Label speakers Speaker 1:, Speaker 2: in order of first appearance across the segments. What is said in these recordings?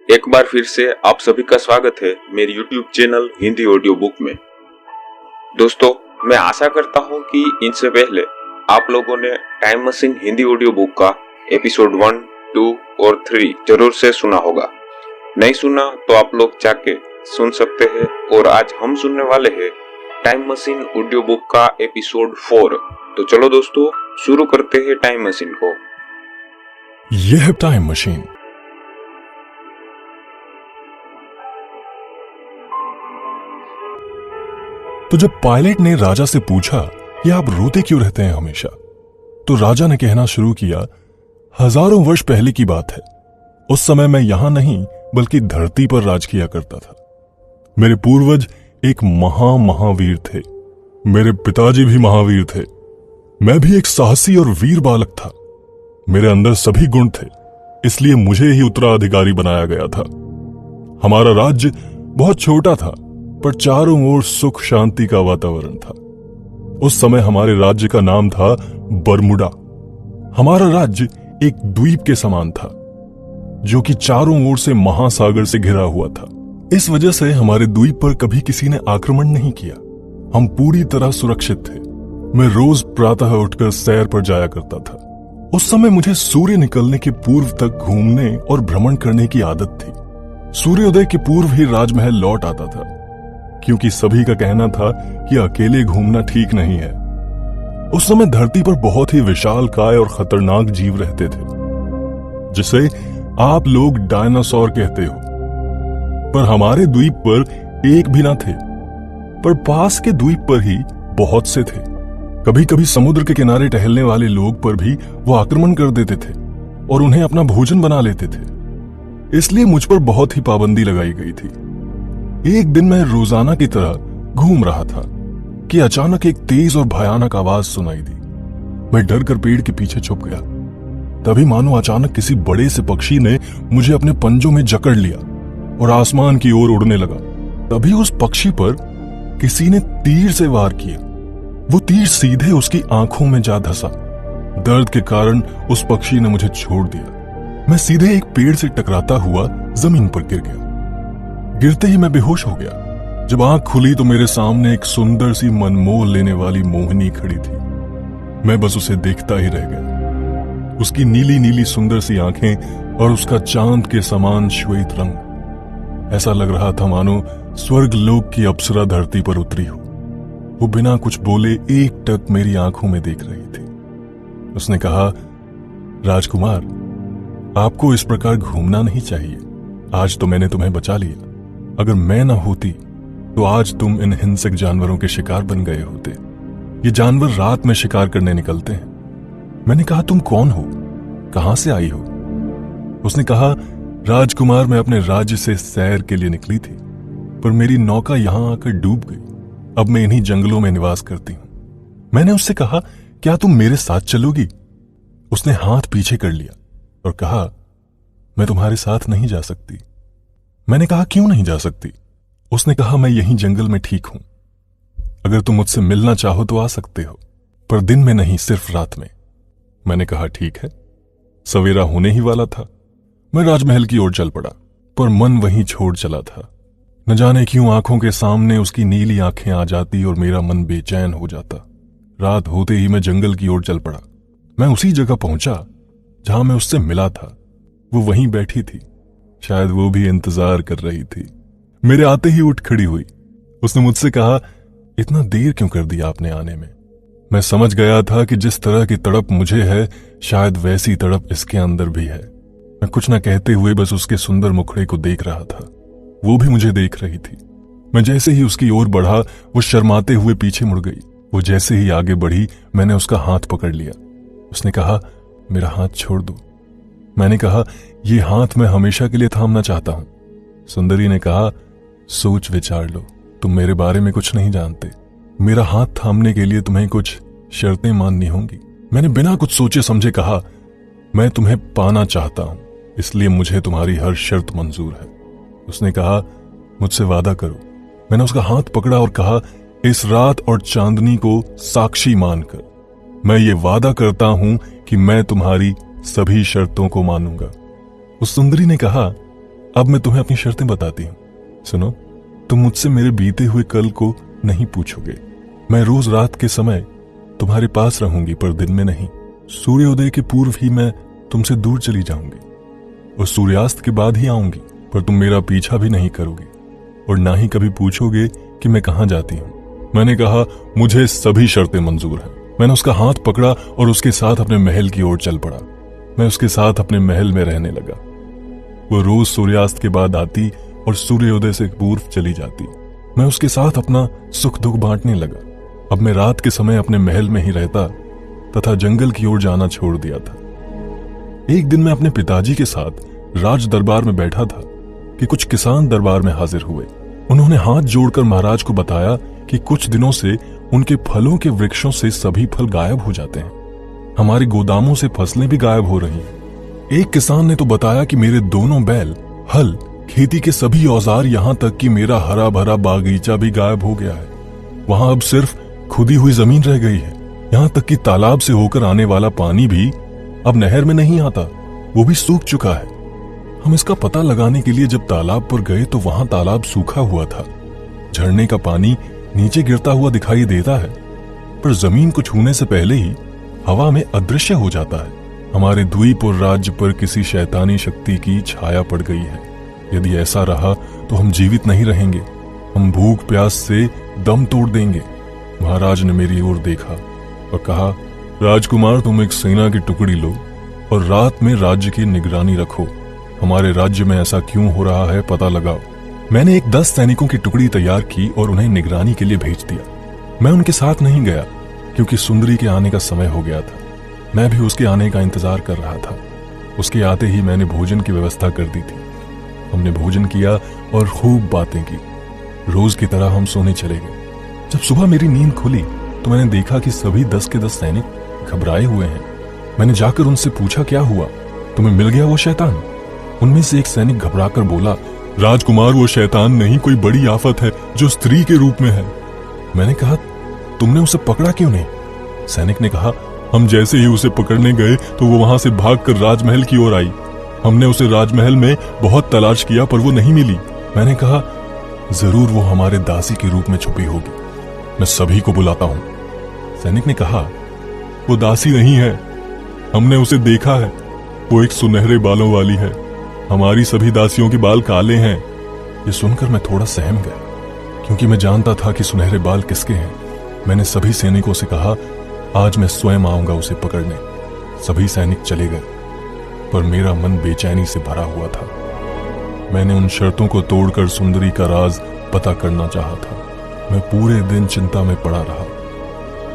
Speaker 1: एक बार फिर से आप सभी का स्वागत है मेरी YouTube channel Hindi audio book में। दोस्तों, मैं आशा करता हूं कि इनसे पहले आप लोगों ने time machine Hindi audio book का एपिसोड 1, 2 और 3 जरूर से सुना होगा। नहीं सुना तो आप लोग जाके सुन सकते हैं। और आज हम सुनने वाले हैं टाइम मशीन ऑडियो बुक का एपिसोड 4। तो चलो दोस्तों, शुरू करते हैं टाइम मशीन को।
Speaker 2: यह है टाइम मशीन। तो जब पायलट ने राजा से पूछा कि आप रोते क्यों रहते हैं हमेशा, तो राजा ने कहना शुरू किया, हजारों वर्ष पहले की बात है। उस समय मैं यहां नहीं बल्कि धरती पर राज किया करता था। मेरे पूर्वज एक महावीर थे। मेरे पिताजी भी महावीर थे। मैं भी एक साहसी और वीर बालक था। मेरे अंदर सभी गुण थे, इसलिए मुझे ही उत्तराधिकारी बनाया गया था। हमारा राज्य बहुत छोटा था, पर चारों ओर सुख शांति का वातावरण था। उस समय हमारे राज्य का नाम था बरमुडा। हमारा राज्य एक द्वीप के समान था, जो कि चारों ओर से महासागर से घिरा हुआ था। इस वजह से हमारे द्वीप पर कभी किसी ने आक्रमण नहीं किया। हम पूरी तरह सुरक्षित थे। मैं रोज प्रातः उठकर सैर पर जाया करता था। उस समय मुझे सूर्य निकलने के पूर्व तक घूमने और भ्रमण करने की आदत थी। सूर्योदय के पूर्व ही राजमहल लौट आता था, क्योंकि सभी का कहना था कि अकेले घूमना ठीक नहीं है। उस समय धरती पर बहुत ही विशालकाय और खतरनाक जीव रहते थे, जिसे आप लोग डायनासोर कहते हो। पर हमारे द्वीप पर एक भी ना थे, पर पास के द्वीप पर ही बहुत से थे। कभी कभी समुद्र के किनारे टहलने वाले लोग पर भी वो आक्रमण कर देते थे और उन्हें अपना भोजन बना लेते थे। इसलिए मुझ पर बहुत ही पाबंदी लगाई गई थी। एक दिन मैं रोजाना की तरह घूम रहा था कि अचानक एक तेज और भयानक आवाज सुनाई दी। मैं डर कर पेड़ के पीछे छुप गया। तभी मानो अचानक किसी बड़े से पक्षी ने मुझे अपने पंजों में जकड़ लिया और आसमान की ओर उड़ने लगा। तभी उस पक्षी पर किसी ने तीर से वार किया। वो तीर सीधे उसकी आंखों में जा धंसा। दर्द के कारण उस पक्षी ने मुझे छोड़ दिया। मैं सीधे एक पेड़ से टकराता हुआ जमीन पर गिर गया। गिरते ही मैं बेहोश हो गया। जब आंख खुली तो मेरे सामने एक सुंदर सी मनमोह लेने वाली मोहिनी खड़ी थी। मैं बस उसे देखता ही रह गया। उसकी नीली नीली सुंदर सी आंखें और उसका चांद के समान श्वेत रंग। ऐसा लग रहा था मानो स्वर्ग लोक की अप्सरा धरती पर उतरी हो। वो बिना कुछ बोले एक टक मेरी आंखों में देख रही थी। उसने कहा, राजकुमार, आपको इस प्रकार घूमना नहीं चाहिए। आज तो मैंने तुम्हें बचा लिया। अगर मैं ना होती तो आज तुम इन हिंसक जानवरों के शिकार बन गए होते। ये जानवर रात में शिकार करने निकलते हैं। मैंने कहा, तुम कौन हो? कहां से आई हो? उसने कहा, राजकुमार, मैं अपने राज्य से सैर के लिए निकली थी, पर मेरी नौका यहां आकर डूब गई। अब मैं इन्हीं जंगलों में निवास करती हूं। मैंने उससे कहा, क्या तुम मेरे साथ चलोगी? उसने हाथ पीछे कर लिया और कहा, मैं तुम्हारे साथ नहीं जा सकती। मैंने कहा, क्यों नहीं जा सकती? उसने कहा, मैं यहीं जंगल में ठीक हूं। अगर तुम मुझसे मिलना चाहो तो आ सकते हो, पर दिन में नहीं, सिर्फ रात में। मैंने कहा, ठीक है। सवेरा होने ही वाला था। मैं राजमहल की ओर चल पड़ा, पर मन वहीं छोड़ चला था। न जाने क्यों आंखों के सामने उसकी नीली आंखें आ जाती और मेरा मन बेचैन हो जाता। रात होते ही मैं जंगल की ओर चल पड़ा। मैं उसी जगह पहुंचा जहां मैं उससे मिला था। वो वहीं बैठी थी। शायद वो भी इंतजार कर रही थी। मेरे आते ही उठ खड़ी हुई। उसने मुझसे कहा, इतना देर क्यों कर दिया आपने आने में? मैं समझ गया था कि जिस तरह की तड़प मुझे है, शायद वैसी तड़प इसके अंदर भी है। मैं कुछ न कहते हुए बस उसके सुंदर मुखड़े को देख रहा था। वो भी मुझे देख रही थी। मैं जैसे ही उसकी ओर बढ़ा, वो शर्माते हुए पीछे मुड़ गई। वो जैसे ही आगे बढ़ी, मैंने उसका हाथ पकड़ लिया। उसने कहा, मेरा हाथ छोड़ दो। मैंने कहा, ये हाथ मैं हमेशा के लिए थामना चाहता हूं। सुंदरी ने कहा, सोच विचार लो, तुम मेरे बारे में कुछ नहीं जानते। मेरा हाथ थामने के लिए तुम्हें कुछ शर्तें माननी होंगी। मैंने बिना कुछ सोचे समझे कहा, मैं तुम्हें पाना चाहता हूं, इसलिए मुझे तुम्हारी हर शर्त मंजूर है। उसने कहा, मुझसे वादा करो। मैंने उसका हाथ पकड़ा और कहा, इस रात और चांदनी को साक्षी मानकर मैं ये वादा करता हूं कि मैं तुम्हारी सभी शर्तों को मानूंगा। उस सुंदरी ने कहा, अब मैं तुम्हें अपनी शर्तें बताती हूँ। सुनो, तुम मुझसे मेरे बीते हुए कल को नहीं पूछोगे। मैं रोज रात के समय तुम्हारे पास रहूंगी, पर दिन में नहीं। सूर्योदय के पूर्व ही मैं तुमसे दूर चली जाऊंगी और सूर्यास्त के बाद ही आऊंगी, पर तुम मेरा पीछा भी नहीं करोगे और ना ही कभी पूछोगे कि मैं कहाँ जाती हूँ। मैंने कहा, मुझे सभी शर्तें मंजूर हैं। मैंने उसका हाथ पकड़ा और उसके साथ अपने महल की ओर चल पड़ा। मैं उसके साथ अपने महल में रहने लगा। वो रोज सूर्यास्त के बाद आती और सूर्योदय से पूर्व चली जाती। मैं उसके साथ अपना सुख दुख बांटने लगा। अब मैं रात के समय अपने महल में ही रहता तथा जंगल की ओर जाना छोड़ दिया था। एक दिन मैं अपने पिताजी के साथ राज दरबार में बैठा था कि कुछ किसान दरबार में हाजिर हुए। उन्होंने हाथ जोड़कर महाराज को बताया कि कुछ दिनों से उनके फलों के वृक्षों से सभी फल गायब हो जाते हैं। हमारे गोदामों से फसलें भी गायब हो रही हैं। एक किसान ने तो बताया कि मेरे दोनों बैल, हल, खेती के सभी औजार, यहाँ तक कि मेरा हरा भरा बागीचा भी गायब हो गया है। वहां अब सिर्फ खुदी हुई जमीन रह गई है। यहाँ तक कि तालाब से होकर आने वाला पानी भी अब नहर में नहीं आता, वो भी सूख चुका है। हम इसका पता लगाने के लिए जब तालाब पर गए तो वहां तालाब सूखा हुआ था। झरने का पानी नीचे गिरता हुआ दिखाई देता है, पर जमीन को छूने से पहले ही हवा में अदृश्य हो जाता है। हमारे द्वीप और राज्य पर किसी शैतानी शक्ति की छाया पड़ गई है। यदि ऐसा रहा तो हम जीवित नहीं रहेंगे। हम भूख प्यास से दम तोड़ देंगे। महाराज ने मेरी ओर देखा और कहा, राजकुमार, तुम एक सेना की टुकड़ी लो और रात में राज्य की निगरानी रखो। हमारे राज्य में ऐसा क्यों हो रहा है पता लगाओ। मैंने एक 10 सैनिकों की टुकड़ी तैयार की और उन्हें निगरानी के लिए भेज दिया। मैं उनके साथ नहीं गया क्योंकि सुंदरी के आने का समय हो गया था। मैं भी उसके आने का इंतजार कर रहा था। उसके आते ही मैंने भोजन की व्यवस्था कर दी थी। हमने भोजन किया और खूब बातें की। रोज की तरह हम सोने चले गए। जब सुबह मेरी नींद खुली तो मैंने देखा कि सभी 10 के 10 सैनिक घबराए हुए हैं। मैंने जाकर उनसे पूछा, क्या हुआ? तुम्हें मिल गया वो शैतान? उनमें से एक सैनिक घबराकर बोला, राजकुमार, वो शैतान नहीं, कोई बड़ी आफत है जो स्त्री के रूप में है। मैंने कहा, तुमने उसे पकड़ा क्यों नहीं? सैनिक ने कहा, हम जैसे ही उसे पकड़ने गए तो वो वहां से भागकर राजमहल की ओर आई। हमने उसे राजमहल में बहुत तलाश किया पर वो नहीं मिली। मैंने कहा, जरूर वो हमारे दासी के रूप में छुपी होगी। मैं सभी को बुलाता हूं। सैनिक ने कहा, वो दासी नहीं है, हमने उसे देखा है। वो एक सुनहरे बालों वाली है। हमारी सभी दासियों के बाल काले हैं। ये सुनकर मैं थोड़ा सहम गया क्योंकि मैं जानता था कि सुनहरे बाल किसके हैं। मैंने सभी सैनिकों से कहा, आज मैं स्वयं आऊंगा उसे पकड़ने। सभी सैनिक चले गए पर मेरा मन बेचैनी से भरा हुआ था। मैंने उन शर्तों को तोड़कर सुंदरी का राज पता करना चाहा था। मैं पूरे दिन चिंता में पड़ा रहा।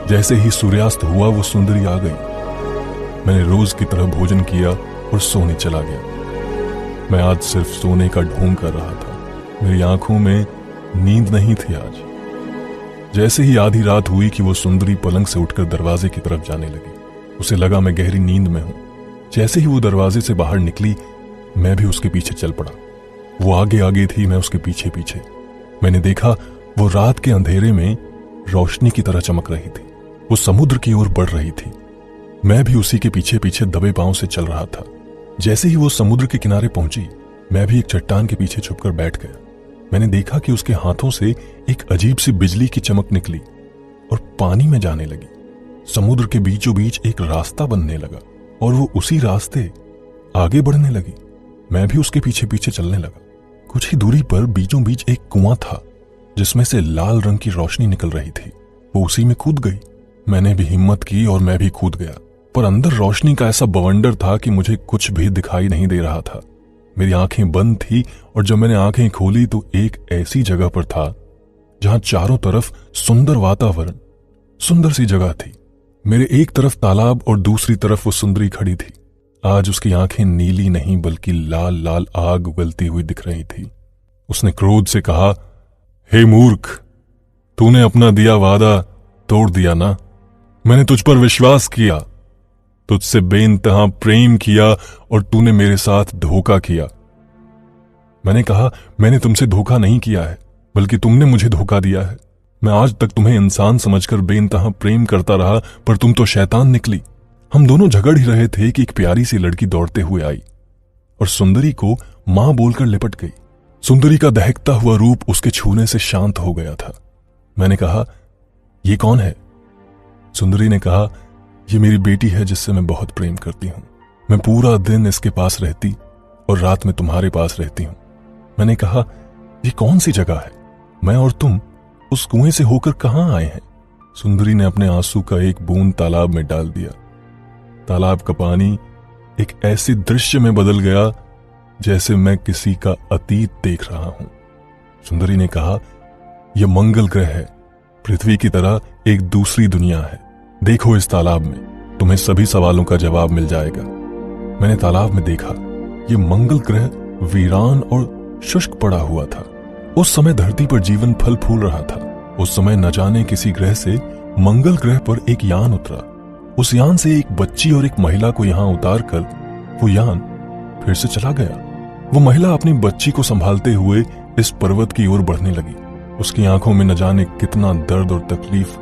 Speaker 2: जैसे ही सूर्यास्त हुआ वो सुंदरी आ गई। मैंने रोज की तरह भोजन किया और सोने चला गया। मैं आज सिर्फ सोने का ढोंग कर रहा था। मेरी आंखों में नींद नहीं थी आज। जैसे ही आधी रात हुई कि वो सुंदरी पलंग से उठकर दरवाजे की तरफ जाने लगी। उसे लगा मैं गहरी नींद में हूं। जैसे ही वो दरवाजे से बाहर निकली, मैं भी उसके पीछे चल पड़ा। वो आगे आगे थी, मैं उसके पीछे पीछे। मैंने देखा वो रात के अंधेरे में रोशनी की तरह चमक रही थी। वो समुद्र की ओर बढ़ रही थी। मैं भी उसी के पीछे पीछे दबे पांव से चल रहा था। जैसे ही वो समुद्र के किनारे पहुंची, मैं भी एक चट्टान के पीछे छुपकर बैठ गया। मैंने देखा कि उसके हाथों से एक अजीब सी बिजली की चमक निकली और पानी में जाने लगी। समुद्र के बीचों बीच एक रास्ता बनने लगा और वो उसी रास्ते आगे बढ़ने लगी। मैं भी उसके पीछे पीछे चलने लगा। कुछ ही दूरी पर बीचों बीच एक कुआं था जिसमें से लाल रंग की रोशनी निकल रही थी। वो उसी में कूद गई। मैंने भी हिम्मत की और मैं भी कूद गया, पर अंदर रोशनी का ऐसा बवंडर था कि मुझे कुछ भी दिखाई नहीं दे रहा था। मेरी आंखें बंद थी और जब मैंने आंखें खोली तो एक ऐसी जगह पर था जहां चारों तरफ सुंदर वातावरण, सुंदर सी जगह थी। मेरे एक तरफ तालाब और दूसरी तरफ वो सुंदरी खड़ी थी। आज उसकी आंखें नीली नहीं बल्कि लाल लाल आग उगलती हुई दिख रही थी। उसने क्रोध से कहा, हे मूर्ख, तूने अपना दिया वादा तोड़ दिया ना। मैंने तुझ पर विश्वास किया, तुझसे बेइंतहा प्रेम किया और तूने मेरे साथ धोखा किया। मैंने कहा, मैंने तुमसे धोखा नहीं किया है, बल्कि तुमने मुझे धोखा दिया है। मैं आज तक तुम्हें इंसान समझकर बेइंतहा प्रेम करता रहा, पर तुम तो शैतान निकली। हम दोनों झगड़ ही रहे थे कि एक प्यारी सी लड़की दौड़ते हुए आई और सुंदरी को मां बोलकर लिपट गई। सुंदरी का दहकता हुआ रूप उसके छूने से शांत हो गया था। मैंने कहा, ये कौन है? सुंदरी ने कहा, ये मेरी बेटी है जिससे मैं बहुत प्रेम करती हूं। मैं पूरा दिन इसके पास रहती और रात में तुम्हारे पास रहती हूं। मैंने कहा, ये कौन सी जगह है? मैं और तुम उस कुएं से होकर कहां आए हैं? सुंदरी ने अपने आंसू का एक बूंद तालाब में डाल दिया। तालाब का पानी एक ऐसे दृश्य में बदल गया जैसे मैं किसी का अतीत देख रहा हूं। सुंदरी ने कहा, यह मंगल ग्रह है, पृथ्वी की तरह एक दूसरी दुनिया है। देखो इस तालाब में, तुम्हें सभी सवालों का जवाब मिल जाएगा। मैंने तालाब में देखा, यह मंगल ग्रह वीरान और शुष्क पड़ा हुआ था। उस समय धरती पर जीवन फल फूल रहा था। उस समय न जाने किसी ग्रह से मंगल ग्रह पर एक यान उतरा। उस यान से एक बच्ची और एक महिला को यहां उतारकर वो यान फिर से चला गया। वो महिला अपनी बच्ची को संभालते हुए इस पर्वत की ओर बढ़ने लगी। उसकी आंखों में न जाने कितना दर्द और तकलीफ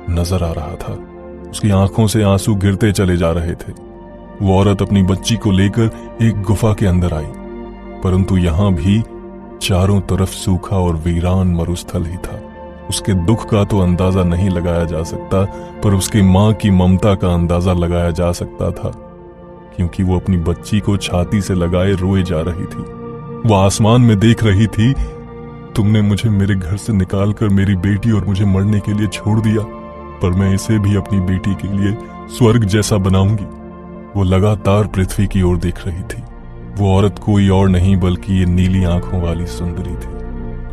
Speaker 2: नजर आ रहा था। उसकी आंखों से आंसू गिरते चले जा रहे थे। वो औरत अपनी बच्ची को लेकर एक गुफा के अंदर आई, परंतु यहां भी चारों तरफ सूखा और वीरान मरुस्थल ही था। उसके दुख का तो अंदाजा नहीं लगाया जा सकता, पर उसकी मां की ममता का अंदाजा लगाया जा सकता था, क्योंकि वो अपनी बच्ची को छाती से लगाए रोए जा रही थी। वो आसमान में देख रही थी, तुमने मुझे मेरे घर से निकालकर मेरी बेटी और मुझे मरने के लिए छोड़ दिया, पर मैं इसे भी अपनी बेटी के लिए स्वर्ग जैसा बनाऊंगी। वो लगातार पृथ्वी की ओर देख रही थी। वो औरत कोई और नहीं बल्कि ये नीली आंखों वाली सुंदरी थी।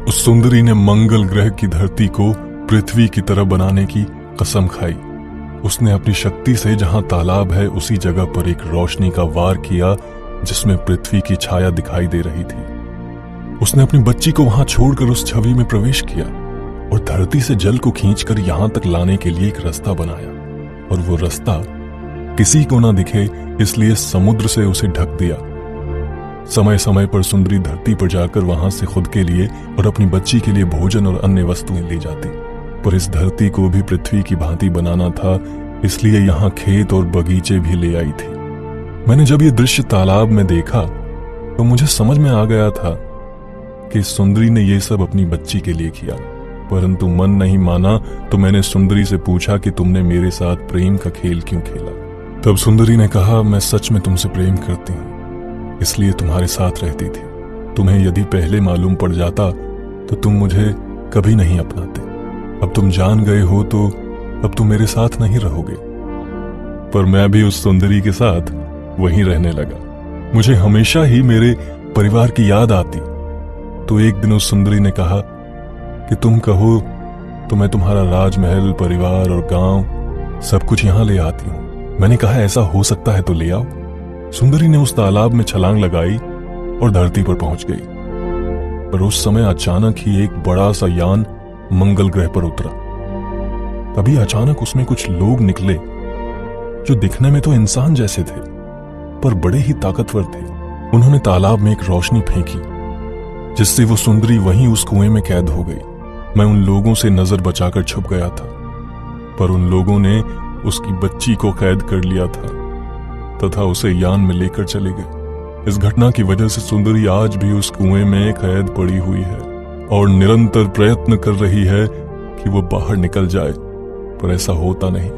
Speaker 2: उस सुंदरी ने मंगल ग्रह की धरती को पृथ्वी की तरह बनाने की कसम खाई। उसने अपनी शक्ति से जहां तालाब है उसी जगह पर एक रोशनी का वार किया जिसमें पृथ्वी की छाया दिखाई दे रही थी। उसने अपनी बच्ची को वहां छोड़कर उस छवि में प्रवेश किया और धरती से जल को खींचकर यहां तक लाने के लिए एक रास्ता बनाया, और वो रास्ता किसी को ना दिखे इसलिए समुद्र से उसे ढक दिया। समय समय पर सुंदरी धरती पर जाकर वहां से खुद के लिए और अपनी बच्ची के लिए भोजन और अन्य वस्तुएं ले जाती, पर इस धरती को भी पृथ्वी की भांति बनाना था, इसलिए यहां खेत और बगीचे भी ले आई थी। मैंने जब ये दृश्य तालाब में देखा तो मुझे समझ में आ गया था कि सुंदरी ने ये सब अपनी बच्ची के लिए किया, परंतु मन नहीं माना तो मैंने सुंदरी से पूछा कि तुमने मेरे साथ प्रेम का खेल क्यों खेला। तब सुंदरी ने कहा, मैं सच में तुमसे प्रेम करती हूँ, इसलिए तुम्हारे साथ रहती थी। तुम्हें यदि पहले मालूम पड़ जाता तो तुम मुझे कभी नहीं अपनाते। अब तुम जान गए हो तो अब तुम मेरे साथ नहीं रहोगे। पर मैं भी उस सुंदरी के साथ वहीं रहने लगा। मुझे हमेशा ही मेरे परिवार की याद आती। तो एक दिन उस सुंदरी ने कहा कि तुम कहो तो मैं तुम्हारा राजमहल, परिवार और गांव सब कुछ यहां ले आती हूं। मैंने कहा, ऐसा हो सकता है तो ले आओ। सुंदरी ने उस तालाब में छलांग लगाई और धरती पर पहुंच गई, पर उस समय अचानक ही एक बड़ा सा यान मंगल ग्रह पर उतरा। तभी अचानक उसमें कुछ लोग निकले जो दिखने में तो इंसान जैसे थे, पर बड़े ही ताकतवर थे। उन्होंने तालाब में एक रोशनी फेंकी जिससे वो सुंदरी वहीं उस कुएं में कैद हो गई। मैं उन लोगों से नजर बचाकर छुप गया था, पर उन लोगों ने उसकी बच्ची को कैद कर लिया था तथा उसे यान में लेकर चले गए। इस घटना की वजह से सुंदरी आज भी उस कुएं में कैद पड़ी हुई है और निरंतर प्रयत्न कर रही है कि वो बाहर निकल जाए, पर ऐसा होता नहीं,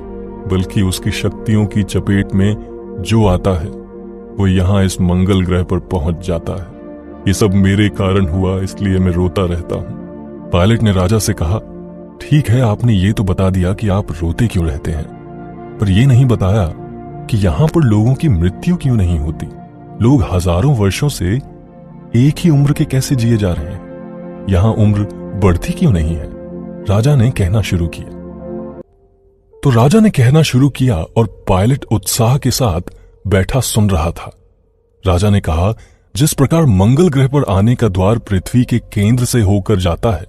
Speaker 2: बल्कि उसकी शक्तियों की चपेट में जो आता है वो यहाँ इस मंगल ग्रह पर पहुंच जाता है। ये सब मेरे कारण हुआ, इसलिए मैं रोता रहता हूँ। पायलट ने राजा से कहा, ठीक है, आपने ये तो बता दिया कि आप रोते क्यों रहते हैं, पर यह नहीं बताया कि यहां पर लोगों की मृत्यु क्यों नहीं होती। लोग हजारों वर्षों से एक ही उम्र के कैसे जिए जा रहे हैं, यहां उम्र बढ़ती क्यों नहीं है। राजा ने कहना शुरू किया और पायलट उत्साह के साथ बैठा सुन रहा था। राजा ने कहा, जिस प्रकार मंगल ग्रह पर आने का द्वार पृथ्वी के केंद्र से होकर जाता है,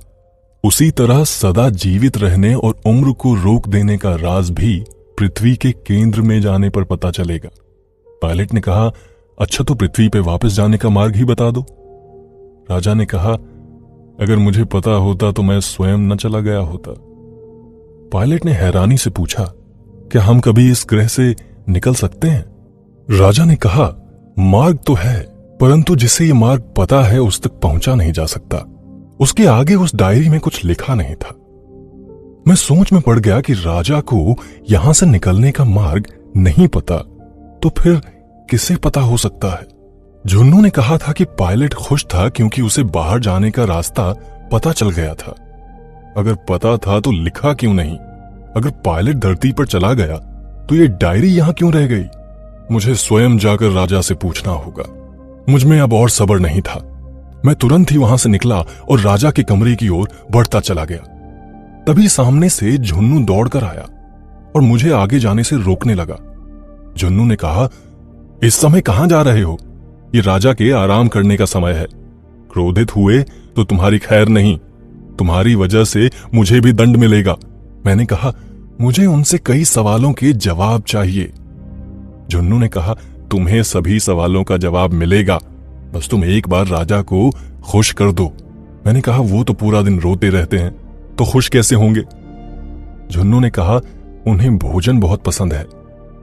Speaker 2: उसी तरह सदा जीवित रहने और उम्र को रोक देने का राज भी पृथ्वी के केंद्र में जाने पर पता चलेगा। पायलट ने कहा, अच्छा तो पृथ्वी पे वापस जाने का मार्ग ही बता दो। राजा ने कहा, अगर मुझे पता होता तो मैं स्वयं न चला गया होता। पायलट ने हैरानी से पूछा, क्या हम कभी इस ग्रह से निकल सकते हैं? राजा ने कहा, मार्ग तो है, परंतु जिसे ये मार्ग पता है उस तक पहुंचा नहीं जा सकता। उसके आगे उस डायरी में कुछ लिखा नहीं था। मैं सोच में पड़ गया कि राजा को यहां से निकलने का मार्ग नहीं पता, तो फिर किसे पता हो सकता है? झुन्नू ने कहा था कि पायलट खुश था क्योंकि उसे बाहर जाने का रास्ता पता चल गया था। अगर पता था तो लिखा क्यों नहीं? अगर पायलट धरती पर चला गया तो ये डायरी यहां क्यों रह गई? मुझे स्वयं जाकर राजा से पूछना होगा। मुझ में अब और सब्र नहीं था। मैं तुरंत ही वहां से निकला और राजा के कमरे की ओर बढ़ता चला गया। तभी सामने से झुन्नू दौड़कर आया और मुझे आगे जाने से रोकने लगा। झुन्नू ने कहा, इस समय कहां जा रहे हो? ये राजा के आराम करने का समय है। क्रोधित हुए तो तुम्हारी खैर नहीं। तुम्हारी वजह से मुझे भी दंड मिलेगा। मैंने कहा, मुझे उनसे कई सवालों के जवाब चाहिए। झुन्नू ने कहा, तुम्हें सभी सवालों का जवाब मिलेगा, बस तुम एक बार राजा को खुश कर दो। मैंने कहा, वो तो पूरा दिन रोते रहते हैं, तो खुश कैसे होंगे? झुन्नू ने कहा, उन्हें भोजन बहुत पसंद है,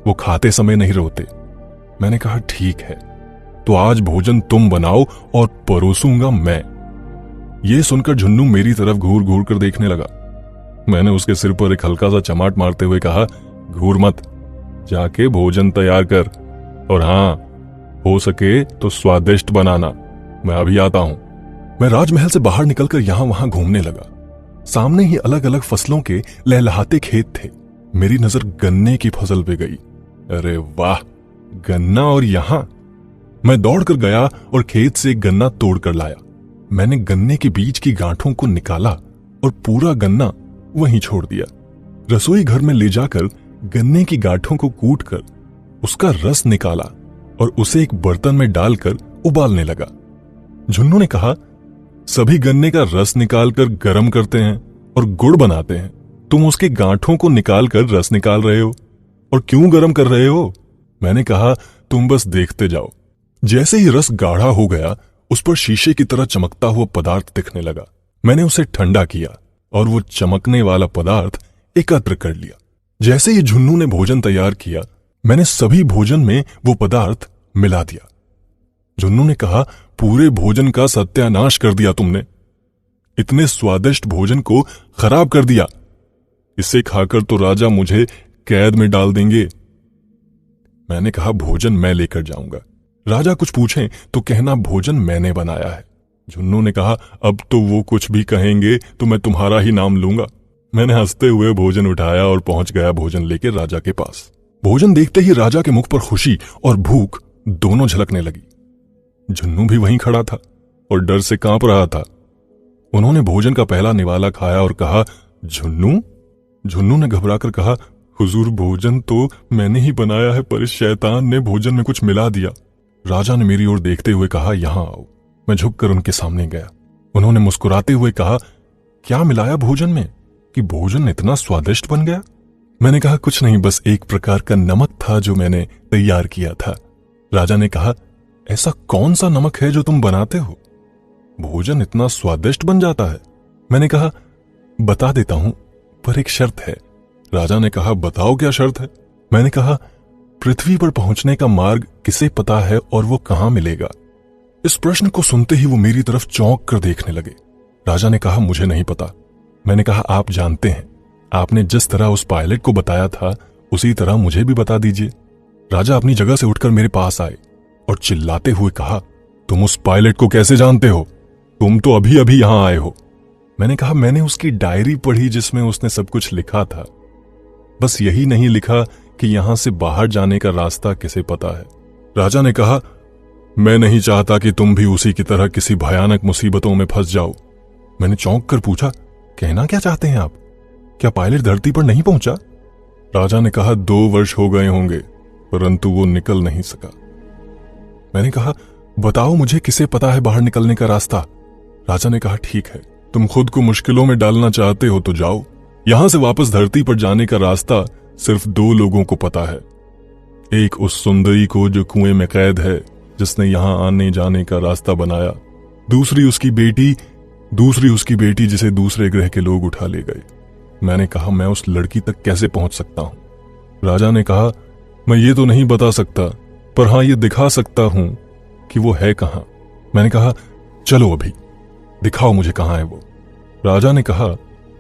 Speaker 2: वो खाते समय नहीं रोते। मैंने कहा, ठीक है, तो आज भोजन तुम बनाओ और परोसूंगा मैं। ये सुनकर झुन्नू मेरी तरफ घूर घूर कर देखने लगा। मैंने उसके सिर पर एक हल्का सा चमाट मारते हुए कहा, घूर मत, जाके भोजन तैयार कर, और हां, हो सके तो स्वादिष्ट बनाना। मैं अभी आता हूं। मैं राजमहल से बाहर निकलकर यहां वहां घूमने लगा। सामने ही अलग अलग फसलों के लहलहाते खेत थे। मेरी नजर गन्ने की फसल पे गई। अरे वाह, गन्ना! और यहां मैं दौड़कर गया और खेत से एक गन्ना तोड़कर लाया। मैंने गन्ने के बीज की गांठों को निकाला और पूरा गन्ना वहीं छोड़ दिया। रसोई घर में ले जाकर गन्ने की गांठों को कूटकर उसका रस निकाला और उसे एक बर्तन में डालकर उबालने लगा। झुन्नू ने कहा, सभी गन्ने का रस निकालकर गर्म करते हैं और गुड़ बनाते हैं। तुम उसके गांठों को निकालकर रस निकाल रहे हो और क्यों गर्म कर रहे हो? मैंने कहा, तुम बस देखते जाओ। जैसे ही रस गाढ़ा हो गया, उस पर शीशे की तरह चमकता हुआ पदार्थ दिखने लगा। मैंने उसे ठंडा किया और वो चमकने वाला पदार्थ एकत्र कर लिया। जैसे ही झुन्नू ने भोजन तैयार किया, मैंने सभी भोजन में वो पदार्थ मिला दिया। झुन्नू ने कहा, पूरे भोजन का सत्यानाश कर दिया तुमने। इतने स्वादिष्ट भोजन को खराब कर दिया। इसे खाकर तो राजा मुझे कैद में डाल देंगे। मैंने कहा, भोजन मैं लेकर जाऊंगा। राजा कुछ पूछें तो कहना भोजन मैंने बनाया है। झुन्नू ने कहा, अब तो वो कुछ भी कहेंगे तो मैं तुम्हारा ही नाम लूंगा। मैंने हंसते हुए भोजन उठाया और पहुंच गया भोजन लेकर राजा के पास। भोजन देखते ही राजा के मुख पर खुशी और भूख दोनों झलकने लगी। झुन्नू भी वहीं खड़ा था और डर से कांप रहा था। उन्होंने भोजन का पहला निवाला खाया और कहा, झुन्नू? झुन्नू ने घबराकर कहा, हुजूर, भोजन तो मैंने ही बनाया है, पर इस शैतान ने भोजन में कुछ मिला दिया। राजा ने मेरी ओर देखते हुए कहा, यहां आओ। मैं झुककर उनके सामने गया। उन्होंने मुस्कुराते हुए कहा, क्या मिलाया भोजन में कि भोजन इतना स्वादिष्ट बन गया? मैंने कहा, कुछ नहीं, बस एक प्रकार का नमक था जो मैंने तैयार किया था। राजा ने कहा, ऐसा कौन सा नमक है जो तुम बनाते हो? भोजन इतना स्वादिष्ट बन जाता है? मैंने कहा, बता देता हूं, पर एक शर्त है। राजा ने कहा, बताओ क्या शर्त है? मैंने कहा, पृथ्वी पर पहुंचने का मार्ग किसे पता है और वो कहां मिलेगा? इस प्रश्न को सुनते ही वो मेरी तरफ चौंक कर देखने लगे। राजा ने कहा, मुझे नहीं पता। मैंने कहा, आप जानते हैं। आपने जिस तरह उस पायलट को बताया था उसी तरह मुझे भी बता दीजिए। राजा अपनी जगह से उठकर मेरे पास आए और चिल्लाते हुए कहा, तुम उस पायलट को कैसे जानते हो? तुम तो अभी अभी यहां आए हो। मैंने कहा, मैंने उसकी डायरी पढ़ी जिसमें उसने सब कुछ लिखा था। बस यही नहीं लिखा कि यहां से बाहर जाने का रास्ता किसे पता है। राजा ने कहा, मैं नहीं चाहता कि तुम भी उसी की तरह किसी भयानक मुसीबतों में फंस जाओ। मैंने चौंक कर पूछा, कहना क्या चाहते हैं आप? क्या पायलट धरती पर नहीं पहुंचा? राजा ने कहा, 2 वर्ष हो गए होंगे, परंतु वो निकल नहीं सका। मैंने कहा, बताओ मुझे, किसे पता है बाहर निकलने का रास्ता? राजा ने कहा, ठीक है, तुम खुद को मुश्किलों में डालना चाहते हो तो जाओ। यहां से वापस धरती पर जाने का रास्ता सिर्फ 2 लोगों को पता है। एक उस सुंदरी को जो कुएं में कैद है, जिसने यहां आने जाने का रास्ता बनाया। दूसरी उसकी बेटी जिसे दूसरे ग्रह के लोग उठा ले गए। मैंने कहा, मैं उस लड़की तक कैसे पहुंच सकता हूं? राजा ने कहा, मैं ये तो नहीं बता सकता, पर हां ये दिखा सकता हूं कि वो है कहां। मैंने कहा, चलो अभी दिखाओ मुझे कहां है वो। राजा ने कहा,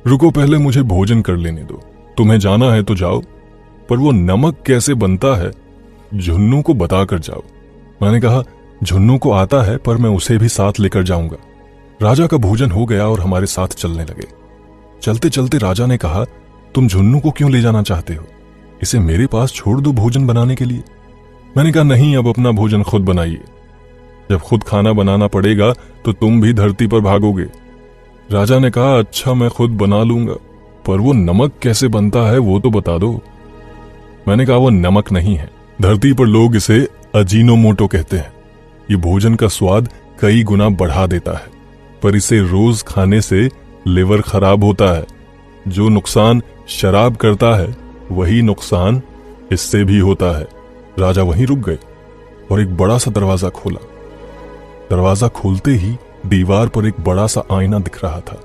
Speaker 2: रुको पहले मुझे भोजन कर लेने दो, तुम्हें जाना है तो जाओ, पर वो नमक कैसे बनता है झुन्नू को बताकर जाओ। मैंने कहा, झुन्नू को आता है, पर मैं उसे भी साथ लेकर जाऊंगा। राजा का भोजन हो गया और हमारे साथ चलने लगे। चलते चलते राजा ने कहा, तुम झुन्नू को क्यों ले जाना चाहते हो? इसे मेरे पास छोड़ दो भोजन बनाने के लिए। मैंने कहा, नहीं, अब अपना भोजन खुद बनाइए। जब खुद खाना बनाना पड़ेगा तो तुम भी धरती पर भागोगे। राजा ने कहा, अच्छा मैं खुद बना लूंगा, पर वो नमक कैसे बनता है वो तो बता दो। मैंने कहा, वो नमक नहीं है, धरती पर लोग इसे अजीनोमोटो कहते हैं। ये भोजन का स्वाद कई गुना बढ़ा देता है, पर इसे रोज खाने से लिवर खराब होता है। जो नुकसान शराब करता है वही नुकसान इससे भी होता है। राजा वहीं रुक गए और एक बड़ा सा दरवाजा खोला। दरवाजा खोलते ही दीवार पर एक बड़ा सा आईना दिख रहा था।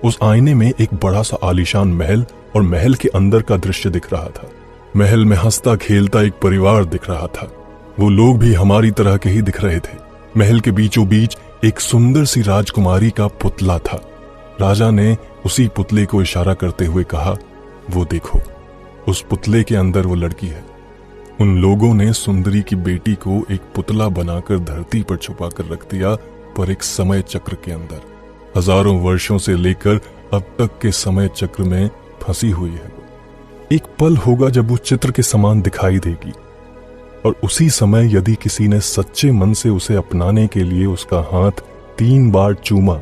Speaker 2: उस आईने में एक बड़ा सा आलीशान महल और महल के अंदर का दृश्य दिख रहा था। महल में हंसता खेलता एक परिवार दिख रहा था। वो लोग भी हमारी तरह के ही दिख रहे थे। महल के बीचों बीच एक सुंदर सी राजकुमारी का पुतला था। राजा ने उसी पुतले को इशारा करते हुए कहा, वो देखो, उस पुतले के अंदर वो लड़की है। उन लोगों ने सुंदरी की बेटी को एक पुतला बनाकर धरती पर छुपा कर रख दिया, पर एक समय चक्र के अंदर। हजारों वर्षों से लेकर अब तक के समय चक्र में फंसी हुई है वो। एक पल होगा जब वो चित्र के समान दिखाई देगी, और उसी समय यदि किसी ने सच्चे मन से उसे अपनाने के लिए उसका हाथ 3 बार चूमा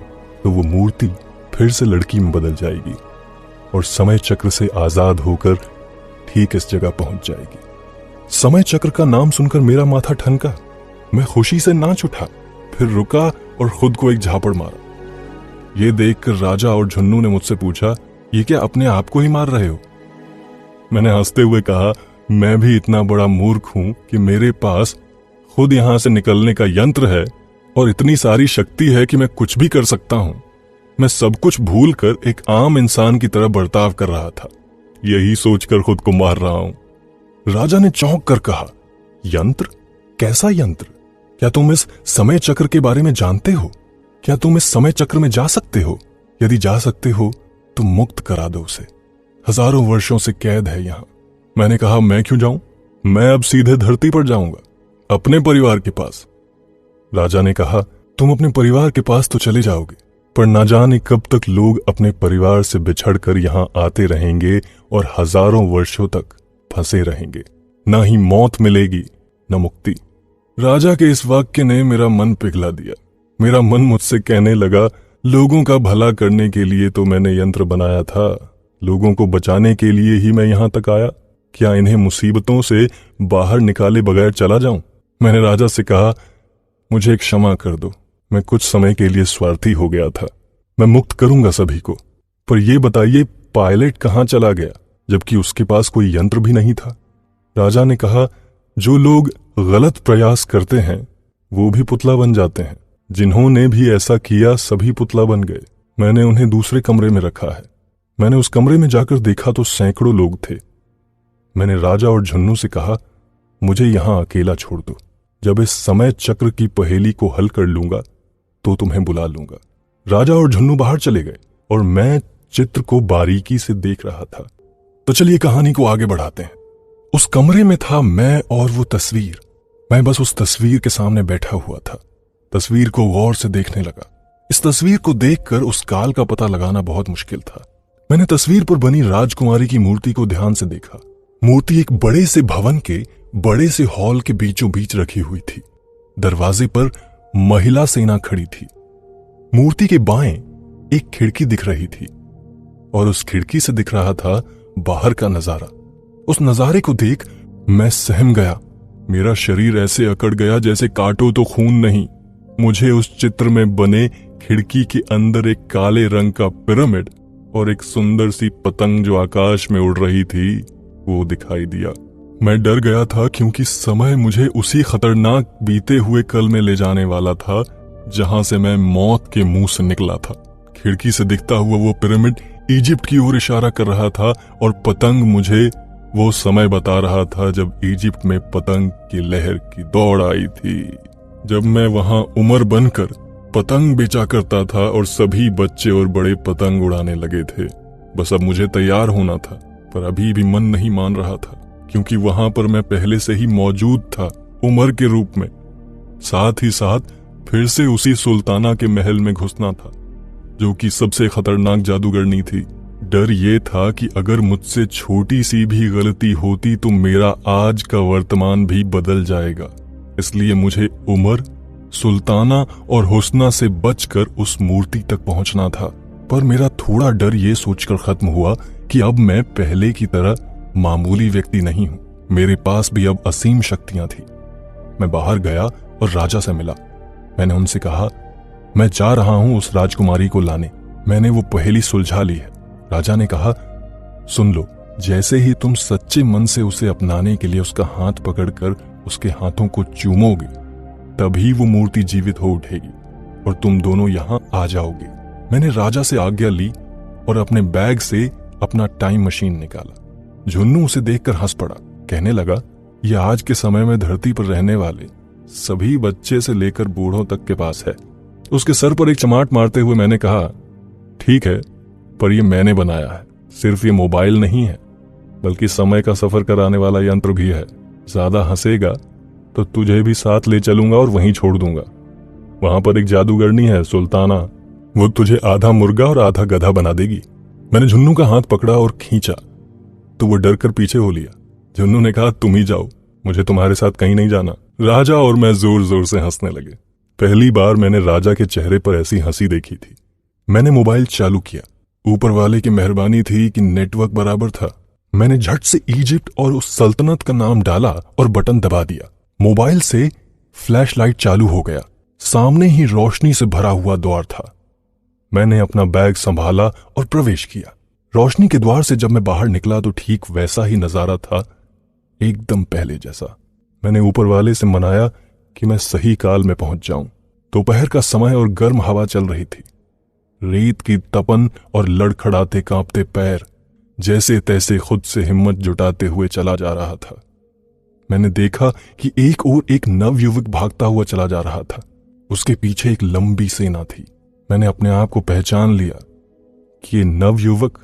Speaker 2: तो वो मूर्ति फिर से लड़की में बदल जाएगी और समय चक्र से आजाद होकर ठीक इस जगह पहुंच जाएगी। समय चक्र का नाम सुनकर मेरा माथा ठनका। मैं खुशी से नाच उठा, फिर रुका और खुद को एक झापड़ मारा। ये देखकर राजा और झुन्नू ने मुझसे पूछा, ये क्या अपने आप को ही मार रहे हो? मैंने हंसते हुए कहा, मैं भी इतना बड़ा मूर्ख हूं कि मेरे पास खुद यहां से निकलने का यंत्र है और इतनी सारी शक्ति है कि मैं कुछ भी कर सकता हूं। मैं सब कुछ भूलकर एक आम इंसान की तरह बर्ताव कर रहा था। यही सोचकर खुद को मार रहा हूं। राजा ने चौंक कर कहा, यंत्र? कैसा यंत्र? क्या तुम इस समय चक्र के बारे में जानते हो? क्या तुम इस समय चक्र में जा सकते हो? यदि जा सकते हो तो मुक्त करा दो उसे। हजारों वर्षों से कैद है यहां। मैंने कहा, मैं क्यों जाऊं? मैं अब सीधे धरती पर जाऊंगा, अपने परिवार के पास। राजा ने कहा, तुम अपने परिवार के पास तो चले जाओगे, पर ना जाने कब तक लोग अपने परिवार से बिछड़कर यहां आते रहेंगे और हजारों वर्षों तक फंसे रहेंगे। ना ही मौत मिलेगी न मुक्ति। राजा के इस वाक्य ने मेरा मन पिघला दिया। मेरा मन मुझसे कहने लगा, लोगों का भला करने के लिए तो मैंने यंत्र बनाया था, लोगों को बचाने के लिए ही मैं यहां तक आया। क्या इन्हें मुसीबतों से बाहर निकाले बगैर चला जाऊं? मैंने राजा से कहा, मुझे क्षमा कर दो, मैं कुछ समय के लिए स्वार्थी हो गया था। मैं मुक्त करूंगा सभी को, पर यह बताइए पायलट कहां चला गया, जबकि उसके पास कोई यंत्र भी नहीं था। राजा ने कहा, जो लोग गलत प्रयास करते हैं वो भी पुतला बन जाते हैं। जिन्होंने भी ऐसा किया सभी पुतला बन गए। मैंने उन्हें दूसरे कमरे में रखा है। मैंने उस कमरे में जाकर देखा तो सैकड़ों लोग थे। मैंने राजा और झुन्नू से कहा, मुझे यहां अकेला छोड़ दो। जब इस समय चक्र की पहेली को हल कर लूंगा तो तुम्हें बुला लूंगा। राजा और झुन्नू बाहर चले गए और मैं चित्र को बारीकी से देख रहा था। तो चलिए कहानी को आगे बढ़ाते हैं। उस कमरे में था मैं और वो तस्वीर। मैं बस उस तस्वीर के सामने बैठा हुआ था। तस्वीर को गौर से देखने लगा। इस तस्वीर को देखकर उस काल का पता लगाना बहुत मुश्किल था। मैंने तस्वीर पर बनी राजकुमारी की मूर्ति को ध्यान से देखा। मूर्ति एक बड़े से भवन के बड़े से हॉल के बीचों बीच रखी हुई थी। दरवाजे पर महिला सेना खड़ी थी। मूर्ति के बाएं एक खिड़की दिख रही थी और उस खिड़की से दिख रहा था बाहर का नजारा। उस नजारे को देख मैं सहम गया। मेरा शरीर ऐसे अकड़ गया जैसे काटो तो खून नहीं। मुझे उस चित्र में बने खिड़की के अंदर एक काले रंग का पिरामिड और एक सुंदर सी पतंग जो आकाश में उड़ रही थी वो दिखाई दिया। मैं डर गया था क्योंकि समय मुझे उसी खतरनाक बीते हुए कल में ले जाने वाला था जहां से मैं मौत के मुंह से निकला था। खिड़की से दिखता हुआ वो पिरामिड इजिप्ट की ओर इशारा कर रहा था और पतंग मुझे वो समय बता रहा था जब इजिप्ट में पतंग की लहर की दौड़ आई थी। जब मैं वहां उमर बनकर पतंग बेचा करता था और सभी बच्चे और बड़े पतंग उड़ाने लगे थे। बस अब मुझे तैयार होना था, पर अभी भी मन नहीं मान रहा था, क्योंकि वहां पर मैं पहले से ही मौजूद था उमर के रूप में। साथ ही साथ फिर से उसी सुल्ताना के महल में घुसना था, जो कि सबसे खतरनाक जादूगरनी थी। डर ये था कि अगर मुझसे छोटी सी भी गलती होती तो मेरा आज का वर्तमान भी बदल जाएगा। इसलिए मुझे उमर, सुल्ताना और हुस्ना से बचकर उस मूर्ति तक पहुंचना था। पर मेरा थोड़ा डर ये सोचकर खत्म हुआ कि अब मैं पहले की तरह मामूली व्यक्ति नहीं हूं, मेरे पास भी अब असीम शक्तियां थी। मैं बाहर गया और राजा से मिला। मैंने उनसे कहा, मैं जा रहा हूं उस राजकुमारी को लाने, मैंने वो पहेली सुलझा ली है। राजा ने कहा, सुन लो, जैसे ही तुम सच्चे मन से उसे अपनाने के लिए उसका हाथ पकड़कर उसके हाथों को चूमोगे, तभी वो मूर्ति जीवित हो उठेगी और तुम दोनों यहां आ जाओगे। मैंने राजा से आज्ञा ली और अपने बैग से अपना टाइम मशीन निकाला। झुन्नू उसे देखकर हंस पड़ा, कहने लगा, यह आज के समय में धरती पर रहने वाले सभी बच्चे से लेकर बूढ़ों तक के पास है। उसके सर पर एक चमाट मारते हुए मैंने कहा, ठीक है, पर यह मैंने बनाया है। सिर्फ ये मोबाइल नहीं है, बल्कि समय का सफर कराने वाला यंत्र भी है। ज्यादा हंसेगा तो तुझे भी साथ ले चलूंगा और वहीं छोड़ दूंगा। वहां पर एक जादूगरनी है सुल्ताना, वो तुझे आधा मुर्गा और आधा गधा बना देगी। मैंने झुन्नू का हाथ पकड़ा और खींचा तो वो डर कर पीछे हो लिया। झुन्नू ने कहा, तुम ही जाओ, मुझे तुम्हारे साथ कहीं नहीं जाना। राजा और मैं जोर जोर से हंसने लगे। पहली बार मैंने राजा के चेहरे पर ऐसी हंसी देखी थी। मैंने मोबाइल चालू किया। ऊपर वाले की मेहरबानी थी कि नेटवर्क बराबर था। मैंने झट से इजिप्ट और उस सल्तनत का नाम डाला और बटन दबा दिया। मोबाइल से फ्लैशलाइट चालू हो गया। सामने ही रोशनी से भरा हुआ द्वार था। मैंने अपना बैग संभाला और प्रवेश किया। रोशनी के द्वार से जब मैं बाहर निकला तो ठीक वैसा ही नजारा था, एकदम पहले जैसा। मैंने ऊपर वाले से मनाया कि मैं सही काल में पहुंच जाऊं। दोपहर का समय और गर्म हवा चल रही थी। रेत की तपन और लड़खड़ाते कांपते पैर जैसे तैसे खुद से हिम्मत जुटाते हुए चला जा रहा था। मैंने देखा कि एक ओर एक नवयुवक भागता हुआ चला जा रहा था। उसके पीछे एक लंबी सेना थी। मैंने अपने आप को पहचान लिया कि ये नवयुवक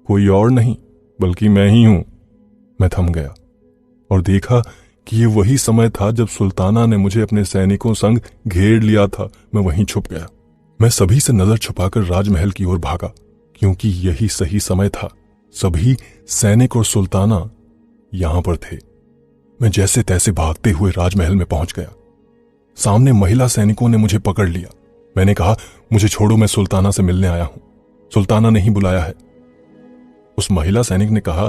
Speaker 2: कोई और नहीं बल्कि मैं ही हूं। मैं थम गया और देखा कि ये वही समय था जब सुल्ताना ने मुझे अपने सैनिकों संग घेर लिया था। मैं वहीं छुप गया। मैं सभी से नजर छुपाकर राजमहल की ओर भागा, क्योंकि यही सही समय था। सभी सैनिक और सुल्ताना यहां पर थे। मैं जैसे तैसे भागते हुए राजमहल में पहुंच गया। सामने महिला सैनिकों ने मुझे पकड़ लिया। मैंने कहा, मुझे छोड़ो, मैं सुल्ताना से मिलने आया हूं। सुल्ताना ने ही बुलाया है। उस महिला सैनिक ने कहा,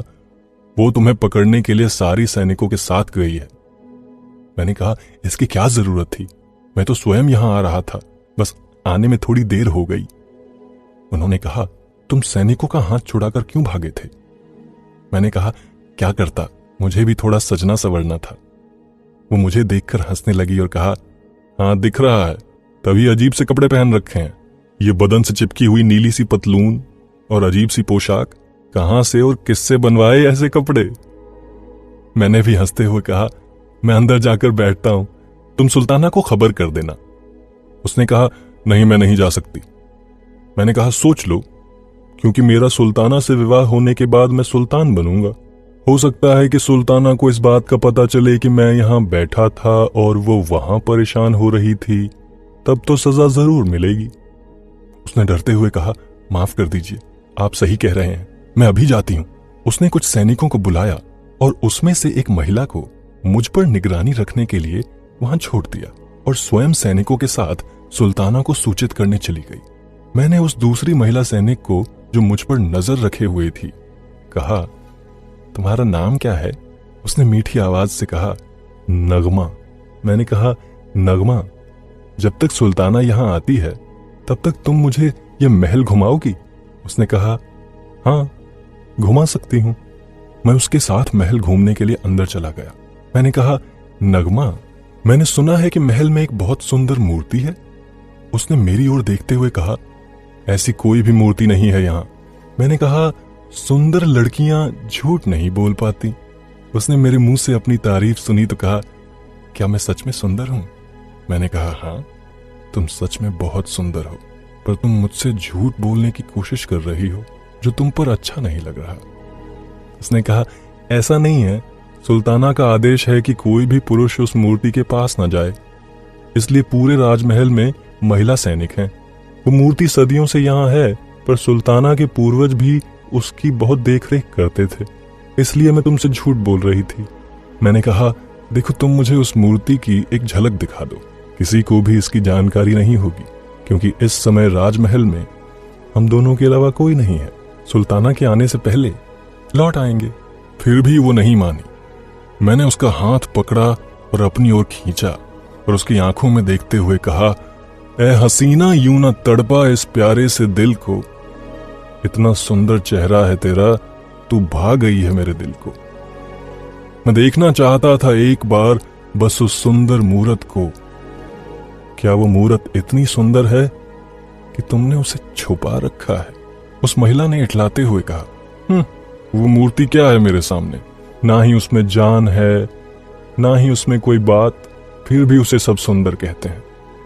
Speaker 2: वो तुम्हें पकड़ने के लिए सारी सैनिकों के साथ गई है। मैंने कहा, इसकी क्या जरूरत थी, मैं तो स्वयं यहां आ रहा था, बस आने में थोड़ी देर हो गई। उन्होंने कहा, तुम सैनिकों का हाथ छुड़ाकर क्यों भागे थे? मैंने कहा, क्या करता, मुझे भी थोड़ा सजना संवरना था। वो मुझे देखकर हंसने लगी और कहा, हाँ दिख रहा है, तभी अजीब से कपड़े पहन रखे हैं। ये बदन से चिपकी हुई नीली सी पतलून और अजीब सी पोशाक, कहां से और किससे बनवाए ऐसे कपड़े? मैंने भी हंसते हुए कहा, मैं अंदर जाकर बैठता हूं, तुम सुल्ताना को खबर कर देना। उसने कहा, नहीं, मैं नहीं जा सकती। मैंने कहा, सोच लो, क्योंकि मेरा सुल्ताना से विवाह होने के बाद मैं सुल्तान बनूंगा। हो सकता है कि सुल्ताना को इस बात का पता चले कि मैं यहां बैठा था और वो वहां परेशान हो रही थी, तब तो सजा जरूर मिलेगी। उसने डरते हुए कहा, माफ कर दीजिए, आप सही कह रहे हैं, मैं अभी जाती हूं। उसने कुछ सैनिकों को बुलाया और उसमें से एक महिला को मुझ पर निगरानी रखने के लिए वहां छोड़ दिया और स्वयं सैनिकों के साथ सुल्ताना को सूचित करने चली गई। मैंने उस दूसरी महिला सैनिक को, जो मुझ पर नजर रखे हुए थी, कहा, तुम्हारा नाम क्या है? उसने मीठी आवाज से कहा, नगमा। मैंने कहा, नगमा, जब तक सुल्ताना यहां आती है तब तक तुम मुझे यह महल घुमाओगी? उसने कहा, हाँ, घुमा सकती हूं। मैं उसके साथ महल घूमने के लिए अंदर चला गया। मैंने कहा, नगमा, मैंने सुना है कि महल में एक बहुत सुंदर मूर्ति है। उसने मेरी ओर देखते हुए कहा, ऐसी कोई भी मूर्ति नहीं है यहां। मैंने कहा, सुंदर लड़कियां झूठ नहीं बोल पाती। उसने मेरे मुंह से अपनी तारीफ सुनी तो कहा, क्या मैं सच में सुंदर हूं? मैंने कहा, हाँ, तुम सच में बहुत सुंदर हो, पर तुम मुझसे झूठ बोलने की कोशिश कर रही हो जो तुम पर अच्छा नहीं लग रहा। उसने कहा, ऐसा नहीं है, सुल्ताना का आदेश है कि कोई भी पुरुष उस मूर्ति के पास न जाए, इसलिए पूरे राजमहल में महिला सैनिक हैं। वो मूर्ति सदियों से यहाँ है, पर सुल्ताना के पूर्वज भी उसकी बहुत देखरेख करते थे, इसलिए मैं तुमसे झूठ बोल रही थी। मैंने कहा, देखो, तुम मुझे उस मूर्ति की एक झलक दिखा दो, किसी को भी इसकी जानकारी नहीं होगी, क्योंकि इस समय राजमहल में हम दोनों के अलावा कोई नहीं है। सुल्ताना के आने से पहले लौट आएंगे। फिर भी वो नहीं मानी। मैंने उसका हाथ पकड़ा और अपनी ओर खींचा और उसकी आंखों में देखते हुए कहा, ए हसीना, यूं न तड़पा इस प्यारे से दिल को, इतना सुंदर चेहरा है तेरा, तू भा गई है मेरे दिल को। मैं देखना चाहता था एक बार बस उस सुंदर मूरत को। क्या वो मूरत इतनी सुंदर है कि तुमने उसे छुपा रखा है? उस महिला ने इठलाते हुए कहा, वो मूर्ति क्या है मेरे सामने? ना ही उसमें जान है, ना ही उसमें कोई बात, फिर भी उसे सब सुंदर कहते हैं।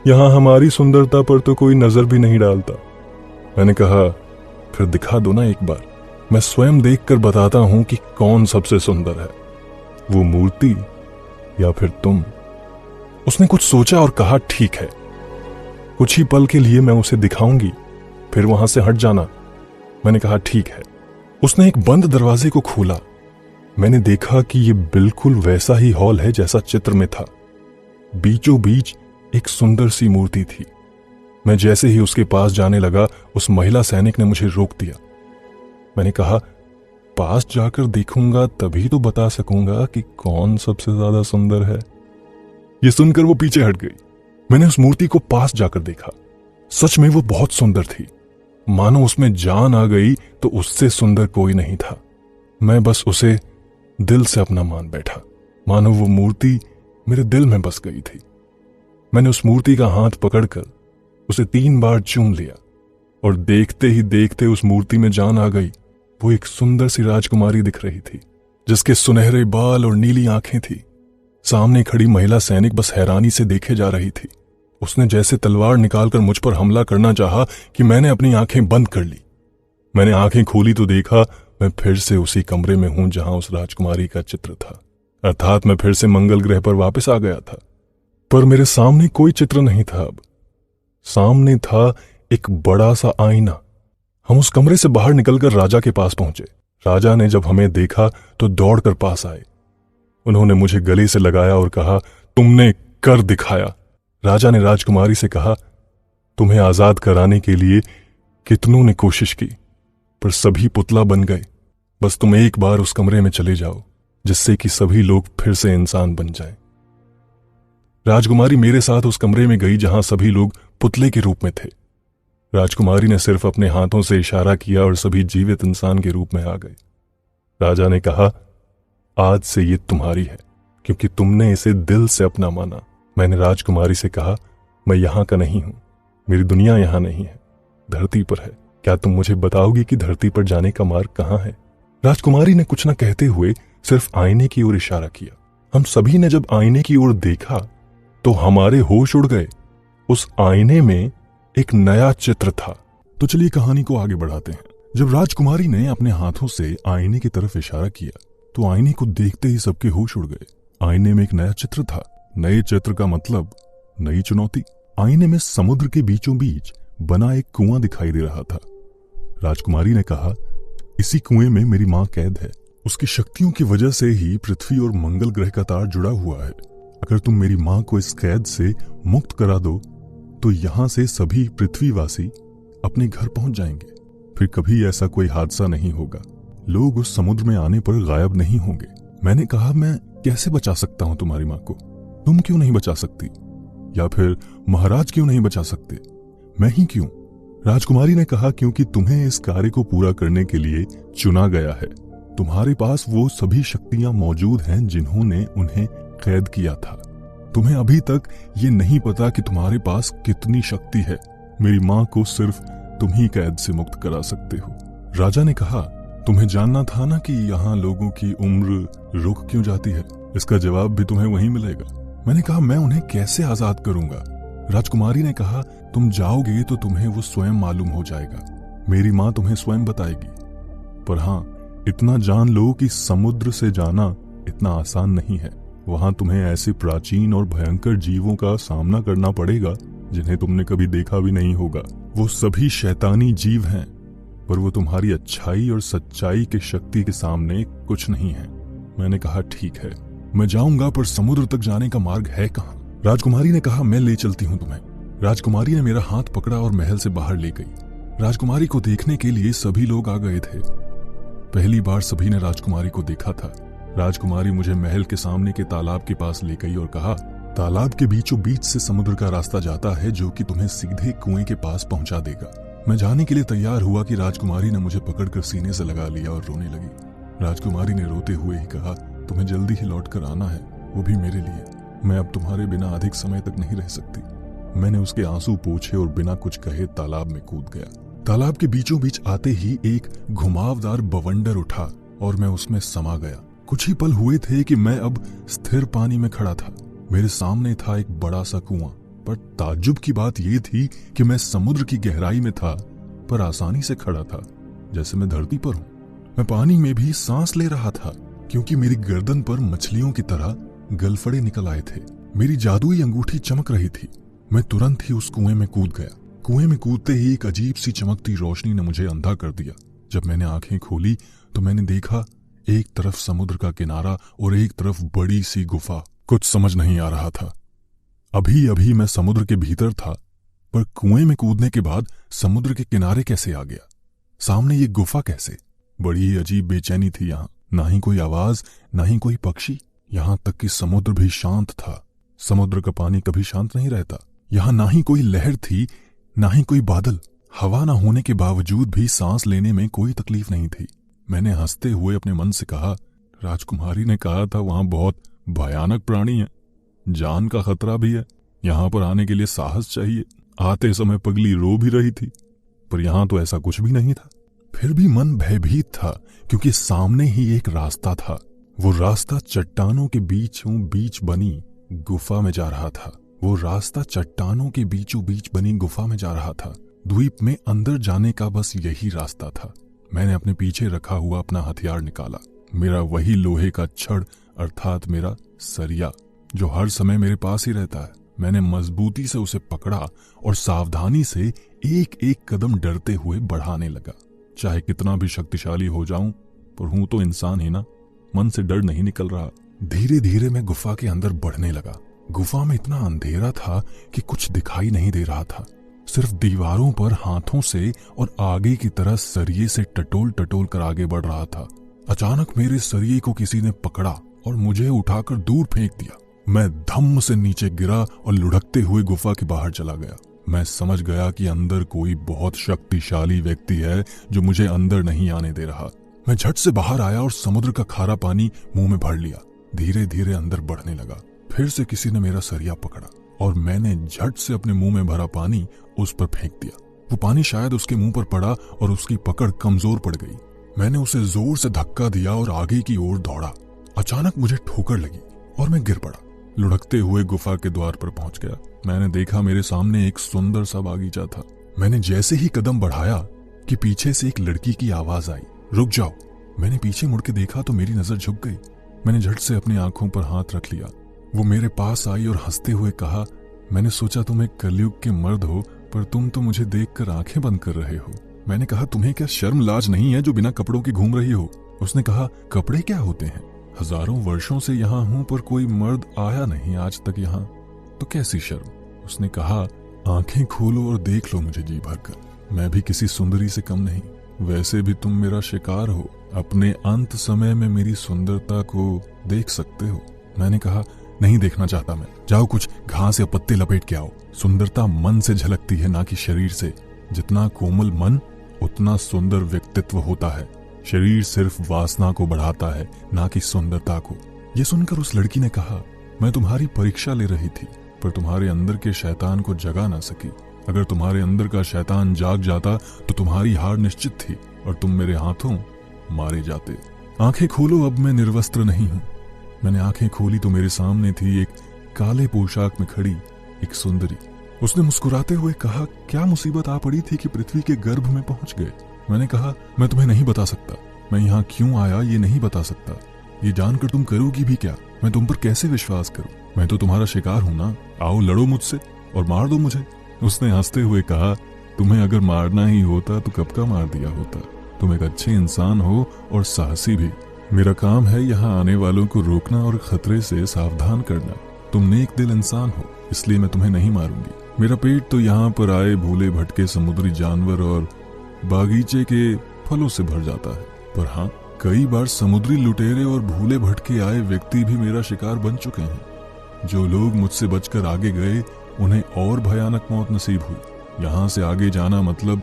Speaker 2: यहां हमारी सुंदरता पर तो कोई नजर भी नहीं डालता। मैंने कहा, फिर दिखा दो ना एक बार, मैं स्वयं देखकर बताता हूं कि कौन सबसे सुंदर है, वो मूर्ति या फिर तुम। उसने कुछ सोचा और कहा, ठीक है, कुछ ही पल के लिए मैं उसे दिखाऊंगी, फिर वहां से हट जाना। मैंने कहा, ठीक है। उसने एक बंद दरवाजे को खोला। मैंने देखा कि यह बिल्कुल वैसा ही हॉल है जैसा चित्र में था। बीचों बीच एक सुंदर सी मूर्ति थी। मैं जैसे ही उसके पास जाने लगा, उस महिला सैनिक ने मुझे रोक दिया। मैंने कहा, पास जाकर देखूंगा तभी तो बता सकूंगा कि कौन सबसे ज्यादा सुंदर है। यह सुनकर वो पीछे हट गई। मैंने उस मूर्ति को पास जाकर देखा। सच में वो बहुत सुंदर थी, मानो उसमें जान आ गई तो उससे सुंदर कोई नहीं था। मैं बस उसे दिल से अपना मान बैठा, मानो वो मूर्ति मेरे दिल में बस गई थी। मैंने उस मूर्ति का हाथ पकड़कर उसे 3 बार चूम लिया और देखते ही देखते उस मूर्ति में जान आ गई। वो एक सुंदर सी राजकुमारी दिख रही थी, जिसके सुनहरे बाल और नीली आंखें थी। सामने खड़ी महिला सैनिक बस हैरानी से देखे जा रही थी। उसने जैसे तलवार निकालकर मुझ पर हमला करना चाहा कि मैंने अपनी आंखें बंद कर ली। मैंने आंखें खोली तो देखा मैं फिर से उसी कमरे में हूं जहां उस राजकुमारी का चित्र था, अर्थात मैं फिर से मंगल ग्रह पर वापस आ गया था। पर मेरे सामने कोई चित्र नहीं था। अब सामने था एक बड़ा सा आईना। हम उस कमरे से बाहर निकलकर राजा के पास पहुंचे। राजा ने जब हमें देखा तो दौड़कर पास आए। उन्होंने मुझे गले से लगाया और कहा, तुमने कर दिखाया। राजा ने राजकुमारी से कहा, तुम्हें आजाद कराने के लिए कितनों ने कोशिश की, पर सभी पुतला बन गए। बस तुम एक बार उस कमरे में चले जाओ, जिससे कि सभी लोग फिर से इंसान बन जाएं। राजकुमारी मेरे साथ उस कमरे में गई जहां सभी लोग पुतले के रूप में थे। राजकुमारी ने सिर्फ अपने हाथों से इशारा किया और सभी जीवित इंसान के रूप में आ गए। राजा ने कहा, आज से ये तुम्हारी है, क्योंकि तुमने इसे दिल से अपना माना। मैंने राजकुमारी से कहा, मैं यहां का नहीं हूं, मेरी दुनिया यहां नहीं है, धरती पर है। क्या तुम मुझे बताओगी कि धरती पर जाने का मार्ग कहां है? राजकुमारी ने कुछ न कहते हुए सिर्फ आईने की ओर इशारा किया। हम सभी ने जब आईने की ओर देखा तो हमारे होश उड़ गए। उस आईने में एक नया चित्र था। तो चलिए कहानी को आगे बढ़ाते हैं। जब राजकुमारी ने अपने हाथों से आईने की तरफ इशारा किया तो आईने को देखते ही सबके होश उड़ गए। आईने में एक नया चित्र था। नए चित्र का मतलब नई चुनौती। आईने में समुद्र के बीचों बीच बना एक कुआं दिखाई दे रहा था। राजकुमारी ने कहा, इसी कुएं में मेरी मां कैद है। उसकी शक्तियों की वजह से ही पृथ्वी और मंगल ग्रह का तार जुड़ा हुआ है। अगर तुम मेरी मां को इस कैद से मुक्त करा दो तो यहां से सभी पृथ्वीवासी अपने घर पहुंच जाएंगे। फिर कभी ऐसा कोई हादसा नहीं होगा। लोग उस समुद्र में आने पर गायब नहीं होंगे। मैंने कहा, मैं कैसे बचा सकता हूं तुम्हारी मां को? तुम क्यों नहीं बचा सकती? या फिर महाराज क्यों नहीं बचा सकते? मैं ही क्यों? राजकुमारी ने कहा, क्योंकि तुम्हें इस कार्य को पूरा करने के लिए चुना गया है। तुम्हारे पास वो सभी शक्तियां मौजूद हैं जिन्होंने उन्हें कैद किया था। तुम्हें अभी तक ये नहीं पता कि तुम्हारे पास कितनी शक्ति है। मेरी मां को सिर्फ तुम ही कैद से मुक्त करा सकते हो। राजा ने कहा, तुम्हें जानना था ना कि यहाँ लोगों की उम्र रुक क्यों जाती है? इसका जवाब भी तुम्हें वहीं मिलेगा। मैंने कहा, मैं उन्हें कैसे आजाद करूंगा? राजकुमारी ने कहा, तुम जाओगे तो तुम्हें वो स्वयं मालूम हो जाएगा। मेरी माँ तुम्हें स्वयं बताएगी। पर हाँ, इतना जान लो कि समुद्र से जाना इतना आसान नहीं है। वहां तुम्हें ऐसे प्राचीन और भयंकर जीवों का सामना करना पड़ेगा जिन्हें तुमने कभी देखा भी नहीं होगा। वो सभी शैतानी जीव हैं, पर वो तुम्हारी अच्छाई और सच्चाई की शक्ति के सामने कुछ नहीं है। मैंने कहा, ठीक है, मैं जाऊंगा, पर समुद्र तक जाने का मार्ग है कहाँ? राजकुमारी ने कहा, मैं ले चलती हूँ तुम्हें। राजकुमारी ने मेरा हाथ पकड़ा और महल से बाहर ले गई। राजकुमारी को देखने के लिए सभी लोग आ गए थे। पहली बार सभी ने राजकुमारी को देखा था। राजकुमारी मुझे महल के सामने के तालाब के पास ले गई और कहा, तालाब के बीचों बीच से समुद्र का रास्ता जाता है जो कि तुम्हें सीधे कुएं के पास पहुंचा देगा। मैं जाने के लिए तैयार हुआ कि राजकुमारी ने मुझे पकड़कर सीने से लगा लिया और रोने लगी। राजकुमारी ने रोते हुए ही कहा, तुम्हें जल्दी ही लौट कर आना है, वो भी मेरे लिए। मैं अब तुम्हारे बिना अधिक समय तक नहीं रह सकती। मैंने उसके आंसू पोंछे और बिना कुछ कहे तालाब में कूद गया। तालाब के बीचों बीच आते ही एक घुमावदार बवंडर उठा और मैं उसमें समा गया। कुछ ही पल हुए थे कि मैं अब स्थिर पानी में खड़ा था। मेरे सामने था एक बड़ा सा कुआं, पर ताज्जुब की बात यह थी कि मैं समुद्र की गहराई में था, पर आसानी से खड़ा था, जैसे मैं धरती पर हूं। मैं पानी में भी सांस ले रहा था, क्योंकि मेरी गर्दन पर मछलियों की तरह गलफड़े निकल आए थे। मेरी जादुई अंगूठी चमक रही थी। मैं तुरंत ही उस कुएं में कूद गया। कुएं में कूदते ही एक अजीब सी चमकती रोशनी ने मुझे अंधा कर दिया। जब मैंने आंखें खोली तो मैंने देखा, एक तरफ समुद्र का किनारा और एक तरफ बड़ी सी गुफा। कुछ समझ नहीं आ रहा था। अभी अभी मैं समुद्र के भीतर था, पर कुएं में कूदने के बाद समुद्र के किनारे कैसे आ गया? सामने ये गुफा कैसे? बड़ी ही अजीब बेचैनी थी यहाँ। ना ही कोई आवाज, ना ही कोई पक्षी। यहाँ तक कि समुद्र भी शांत था। समुद्र का पानी कभी शांत नहीं रहता। यहाँ ना ही कोई लहर थी, ना ही कोई बादल। हवा ना होने के बावजूद भी सांस लेने में कोई तकलीफ नहीं थी। मैंने हंसते हुए अपने मन से कहा, राजकुमारी ने कहा था वहां बहुत भयानक प्राणी है, जान का खतरा भी है, यहाँ पर आने के लिए साहस चाहिए। आते समय पगली रो भी रही थी, पर यहाँ तो ऐसा कुछ भी नहीं था। फिर भी मन भयभीत था, क्योंकि सामने ही एक रास्ता था। वो रास्ता चट्टानों के बीचों बीच बनी गुफा में जा रहा था। वो रास्ता चट्टानों के बीचों बीच बनी गुफा में जा रहा था। द्वीप में अंदर जाने का बस यही रास्ता था। मैंने अपने पीछे रखा हुआ अपना हथियार निकाला। मेरा वही लोहे का छड़, अर्थात मेरा सरिया, जो हर समय मेरे पास ही रहता है। मैंने मजबूती से उसे पकड़ा और सावधानी से एक एक कदम डरते हुए बढ़ाने लगा। चाहे कितना भी शक्तिशाली हो जाऊं, पर हूं तो इंसान ही ना। मन से डर नहीं निकल रहा। धीरे धीरे मैं गुफा के अंदर बढ़ने लगा। गुफा में इतना अंधेरा था कि कुछ दिखाई नहीं दे रहा था। सिर्फ दीवारों पर हाथों से और आगे की तरह सरिये से टटोल टटोल कर आगे बढ़ रहा था। अचानक मेरे सरिये को किसी ने पकड़ा और मुझे उठाकर दूर फेंक दिया। मैं धम्म से नीचे गिरा और लुढ़कते हुए गुफा के बाहर चला गया। मैं समझ गया कि अंदर कोई बहुत शक्तिशाली व्यक्ति है जो मुझे अंदर नहीं आने दे रहा। मैं झट से बाहर आया और समुद्र का खारा पानी मुंह में भर लिया। धीरे धीरे अंदर बढ़ने लगा। फिर से किसी ने मेरा सरिया पकड़ा और मैंने झट से अपने मुंह में भरा पानी उस पर फेंक दिया। वो पानी शायद उसके मुंह पर पड़ा और उसकी पकड़ कमजोर पड़ गई। मैंने उसे जोर से धक्का दिया और आगे की ओर दौड़ा। अचानक मुझे ठोकर लगी और मैं गिर पड़ा। लुढ़कते हुए गुफा के द्वार पर पहुंच गया। मैंने देखा मेरे सामने एक सुंदर सा बागीचा था। मैंने जैसे ही कदम बढ़ाया कि पीछे से एक लड़की की आवाज आई, रुक जाओ। मैंने पीछे मुड़ के देखा तो मेरी नजर झुक गई। मैंने झट से अपनी आंखों पर हाथ रख लिया। वो मेरे पास आई और हंसते हुए कहा, मैंने सोचा तुम एक कलयुग के मर्द हो, पर तुम तो मुझे देखकर आंखें बंद कर रहे हो। मैंने कहा, तुम्हें क्या शर्म लाज नहीं है जो बिना कपड़ों के घूम रही हो? उसने कहा, कपड़े क्या होते हैं? हजारों वर्षों से यहाँ हूँ, पर कोई मर्द आया नहीं आज तक यहाँ, तो कैसी शर्म? उसने कहा, आंखें खोलो और देख लो मुझे जी भरकर। मैं भी किसी सुंदरी से कम नहीं। वैसे भी तुम मेरा शिकार हो। अपने अंत समय में मेरी सुंदरता को देख सकते हो। मैंने कहा, नहीं देखना चाहता मैं। जाओ कुछ घास या पत्ते लपेट के आओ। सुंदरता मन से झलकती है, ना कि शरीर से। जितना कोमल मन, उतना सुंदर व्यक्तित्व होता है। शरीर सिर्फ वासना को बढ़ाता है, ना कि सुंदरता को। ये सुनकर उस लड़की ने कहा, मैं तुम्हारी परीक्षा ले रही थी, पर तुम्हारे अंदर के शैतान को जगा ना सकी। अगर तुम्हारे अंदर का शैतान जाग जाता तो तुम्हारी हार निश्चित थी और तुम मेरे हाथों मारे जाते। आंखें खोलो, अब मैं निर्वस्त्र नहीं हूं। मैंने आंखें खोली तो मेरे सामने थी एक काले पोशाक में खड़ी एक सुंदरी। उसने मुस्कुराते हुए कहा, क्या मुसीबत आ पड़ी थी कि पृथ्वी के गर्भ में पहुंच गए? मैंने कहा, मैं तुम्हें नहीं बता सकता। मैं यहाँ क्यों आया ये नहीं बता सकता। ये जानकर तुम करोगी भी क्या? मैं तुम पर कैसे विश्वास करूं? मैं तो तुम्हारा शिकार हूं ना। आओ लड़ो मुझसे और मार दो मुझे। उसने हंसते हुए कहा, तुम्हें अगर मारना ही होता तो कब का मार दिया होता। तुम एक अच्छे इंसान हो और साहसी भी। मेरा काम है यहाँ आने वालों को रोकना और खतरे से सावधान करना। तुम नेक दिल इंसान हो, इसलिए मैं तुम्हें नहीं मारूंगी। मेरा पेट तो यहाँ पर आए भूले भटके समुद्री जानवर और बागीचे के फलों से भर जाता है। पर हाँ, कई बार समुद्री लुटेरे और भूले भटके आए व्यक्ति भी मेरा शिकार बन चुके हैं। जो लोग मुझसे बचकर आगे गए उन्हें और भयानक मौत नसीब हुई। यहाँ से आगे जाना मतलब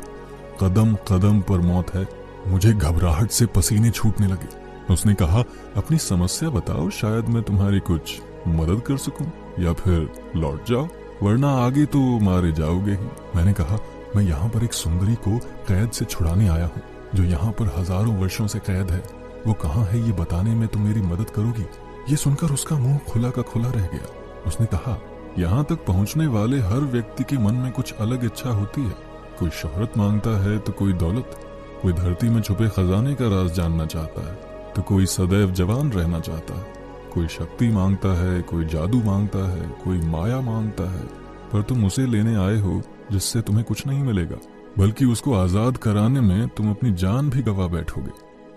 Speaker 2: कदम कदम पर मौत है। मुझे घबराहट से पसीने छूटने लगे। उसने कहा, अपनी समस्या बताओ, शायद मैं तुम्हारी कुछ मदद कर सकूं, या फिर लौट जाओ, वरना आगे तो मारे जाओगे ही। मैंने कहा, मैं यहाँ पर एक सुंदरी को कैद से छुड़ाने आया हूँ, जो यहाँ पर हजारों वर्षों से कैद है। वो कहाँ है ये बताने में तुम मेरी मदद करोगी? ये सुनकर उसका मुंह खुला का खुला रह गया। उसने कहा, यहाँ तक पहुँचने वाले हर व्यक्ति के मन में कुछ अलग इच्छा होती है। कोई शोहरत मांगता है तो कोई दौलत, कोई धरती में छुपे खजाने का राज जानना चाहता है तो कोई सदैव जवान रहना चाहता है। कोई शक्ति मांगता है, कोई जादू मांगता है, कोई माया मांगता है। पर तुम उसे लेने आए हो जिससे तुम्हें कुछ नहीं मिलेगा, बल्कि उसको आजाद कराने में तुम अपनी जान भी गवा बैठोगे।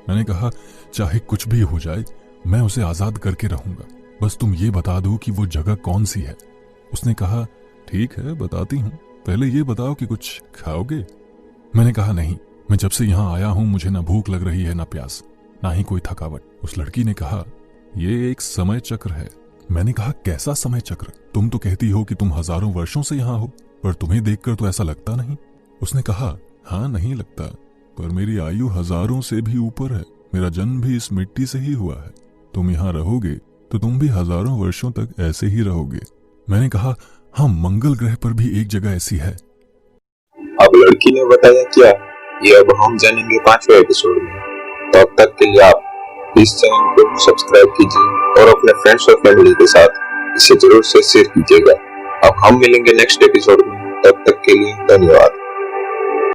Speaker 2: मैंने कहा, चाहे कुछ भी हो जाए मैं उसे आजाद करके रहूंगा, बस तुम ये बता दो कि वो जगह कौन सी है। उसने कहा, ठीक है बताती हूँ, पहले ये बताओ कि कुछ खाओगे? मैंने कहा, नहीं, मैं जब से यहाँ आया हूँ मुझे ना भूख लग रही है ना प्यास, ना ही कोई थकावट। उस लड़की ने कहा, ये एक समय चक्र है। मैंने कहा, कैसा समय चक्र? तुम तो कहती हो कि तुम हजारों वर्षों से यहाँ हो, पर तुम्हें देखकर तो ऐसा लगता नहीं। उसने कहा, हाँ नहीं लगता, पर मेरी आयु हजारों से भी ऊपर है। मेरा जन्म भी इस मिट्टी से ही हुआ है। तुम यहाँ रहोगे तो तुम भी हजारों वर्षों तक ऐसे ही रहोगे। मैंने कहा, हाँ, मंगल ग्रह पर भी एक जगह ऐसी है।
Speaker 3: अब लड़की ने बताया क्या, ये अब हम जानेंगे 5वें एपिसोड में। तब तक के लिए आप इस चैनल को सब्सक्राइब कीजिए और अपने फ्रेंड्स और फैमिली के साथ इसे जरूर से शेयर कीजिएगा। अब हम मिलेंगे नेक्स्ट एपिसोड में, तब तक के लिए धन्यवाद।